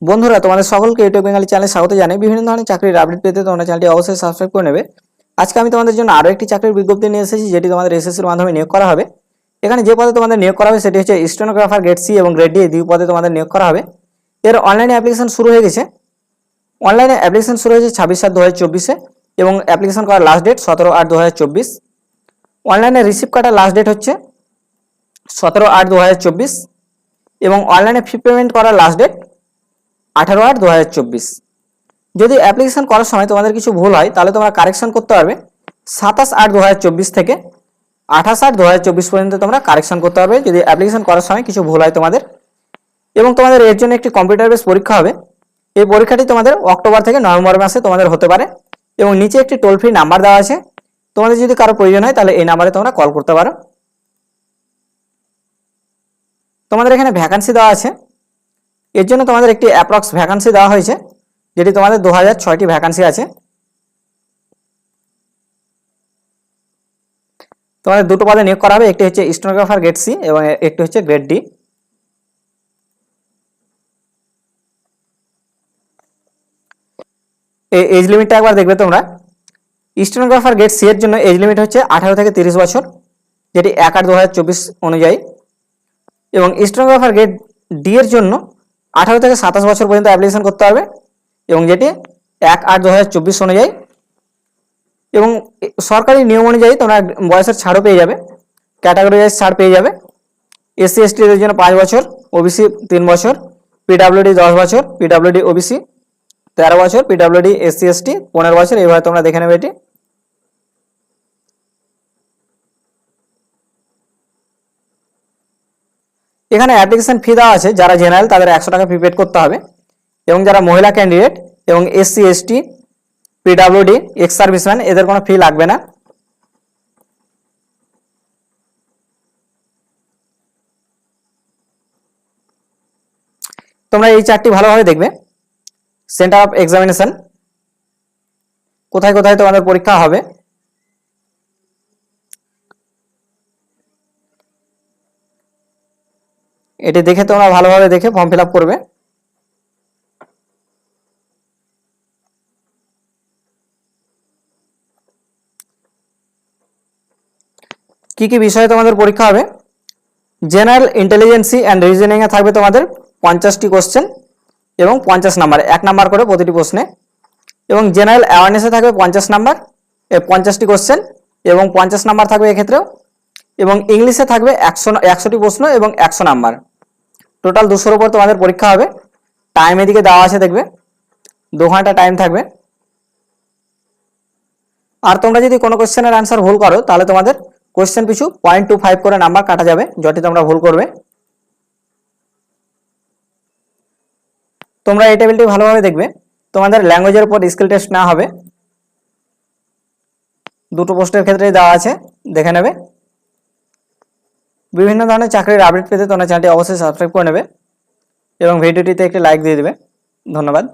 বন্ধুরা তোমাদের সকলকে ইউটিউব বেঙ্গলি চ্যানেলে স্বাগত জানাই। বিভিন্ন ধরনের চাকরির আপডেট পেতে তোমরা চ্যানেলটি অবশ্যই সাবস্ক্রাইব করে নেবে। আজকে আমি তোমাদের জন্য আরো একটি চাকরির বিজ্ঞপ্তি নিয়ে এসেছি, যেটি তোমাদের এসএসসির মাধ্যমে নিয়োগ করা হবে। এখানে যে পদে তোমাদের নিয়োগ করা হবে সেটি হচ্ছে স্টেনোগ্রাফার গ্রেড সি এবং গ্রেড ডি, এই দুই পদে তোমাদের নিয়োগ করা হবে। এর অনলাইনে অ্যাপ্লিকেশন শুরু হয়ে গেছে। অনলাইনে অ্যাপ্লিকেশন শুরু হয়েছে 26/7/2024 এবং অ্যাপ্লিকেশন করার লাস্ট ডেট 17/8/2024। অনলাইনে রিসিভ কাটার লাস্ট ডেট হচ্ছে 17/8/2024 এবং অনলাইনে ফি পেমেন্ট করার লাস্ট ডেট 18/8/2024। যদি অ্যাপ্লিকেশন করার সময় তোমাদের কিছু ভুল হয় তাহলে তোমরা কারেকশন করতে পারবে 27/8/2024 থেকে 28/8/2024 পর্যন্ত তোমরা কারেকশন করতে পারবে যদি অ্যাপ্লিকেশন করার সময় কিছু ভুল হয় তোমাদের। এবং তোমাদের এর জন্য একটি কম্পিউটার বেস পরীক্ষা হবে। এই পরীক্ষাটি তোমাদের অক্টোবর থেকে নভেম্বর মাসে তোমাদের হতে পারে এবং নিচে একটি টোল ফ্রি নাম্বার দেওয়া আছে। তোমাদের যদি কারো প্রয়োজন হয় তাহলে এই নাম্বারে তোমরা কল করতে পারো। তোমাদের এখানে ভ্যাকান্সি দেওয়া আছে। এর জন্য তোমাদের একটি অ্যাপ্রক্স ভ্যাকান্সি দেওয়া হয়েছে, যেটি তোমাদের 2006টি ভ্যাকান্সি আছে। তোমাদের দুটো পদে নিয়োগ করা হবে, একটি হচ্ছে স্টেনোগ্রাফার গ্রেড সি এবং একটি হচ্ছে গ্রেড ডি। এই এজ লিমিটটা একবার দেখবে তোমরা। স্টেনোগ্রাফার গ্রেড সি এর জন্য এজ লিমিট হচ্ছে 18 থেকে 30 বছর, যেটি 1/8/2024 অনুযায়ী, এবং স্টেনোগ্রাফার গ্রেড ডি এর জন্য 18 থেকে 27 বছর পর্যন্ত অ্যাপ্লিকেশন করতে হবে এবং যেটি 1/8/2024 অনুযায়ী। এবং সরকারি নিয়ম অনুযায়ী তোমরা বয়সের ছাড়ও পেয়ে যাবে, ক্যাটাগরি ওয়াইজ ছাড় পেয়ে যাবে। এসসি এসটি এর জন্য 5 বছর, ওবিসি 3 বছর, পিডাব্লিউডি 10 বছর, পিডাব্লিউডি ওবিসি 13 বছর, পিডাব্লিউডি এসসি এসটি 15 বছর। এইভাবে তোমরা দেখে নেবে। এটি এখানে অ্যাপ্লিকেশন ফি দেওয়া আছে। যারা জেনারেল তাদের 100 টাকা ফি পেড করতে হবে এবং যারা মহিলা ক্যান্ডিডেট এবং SC ST, PWD, ex serviceman, এদের কোনো ফি লাগবে না। তোমরা এই চারটি ভালোভাবে দেখবে। সেন্টার অফ এক্সামিনেশন, কোথায় কোথায় তোমাদের পরীক্ষা হবে, এটি দেখে তোমরা ভালোভাবে দেখে ফর্ম ফিল আপ করবে। কি কি বিষয়ে তোমাদের পরীক্ষা হবে? জেনারেল ইন্টেলিজেন্সি অ্যান্ড রিজনিং এ থাকবে তোমাদের 50টি কোশ্চেন এবং 50 নাম্বার, 1 নাম্বার করে প্রতিটি প্রশ্নে। এবং জেনারেল অ্যাওয়ারনেসে থাকবে 50 নাম্বার, 50টি কোশ্চেন এবং 50 নাম্বার থাকবে এক্ষেত্রেও। এবং ইংলিশে থাকবে 100টি প্রশ্ন এবং 100 নাম্বার। টোটাল 200-র উপর তোমাদের পরীক্ষা হবে। টাইম এদিকে দেওয়া আছে, দেখবে 2 ঘন্টা টাইম থাকবে। আর তোমরা যদি কোনো কোশ্চেনের আনসার ভুল করো তাহলে তোমাদের কোশ্চেন পিছু 0.25 করে নাম্বার কাটা যাবে, যদি তোমরা ভুল করবে। তোমরা এই টেবিলটি ভালোভাবে দেখবে। তোমাদের ল্যাঙ্গুয়েজের উপর স্কিল টেস্ট নেওয়া হবে, দুটো পোস্টের ক্ষেত্রেই দেওয়া আছে, দেখে নেবে। বিভিন্ন ধরনের চাকরির আপডেট পেতে তোমরা চ্যানেলটি অবশ্যই সাবস্ক্রাইব করে নেবে এবং ভিডিওটিতে একটি লাইক দিয়ে দেবে। ধন্যবাদ।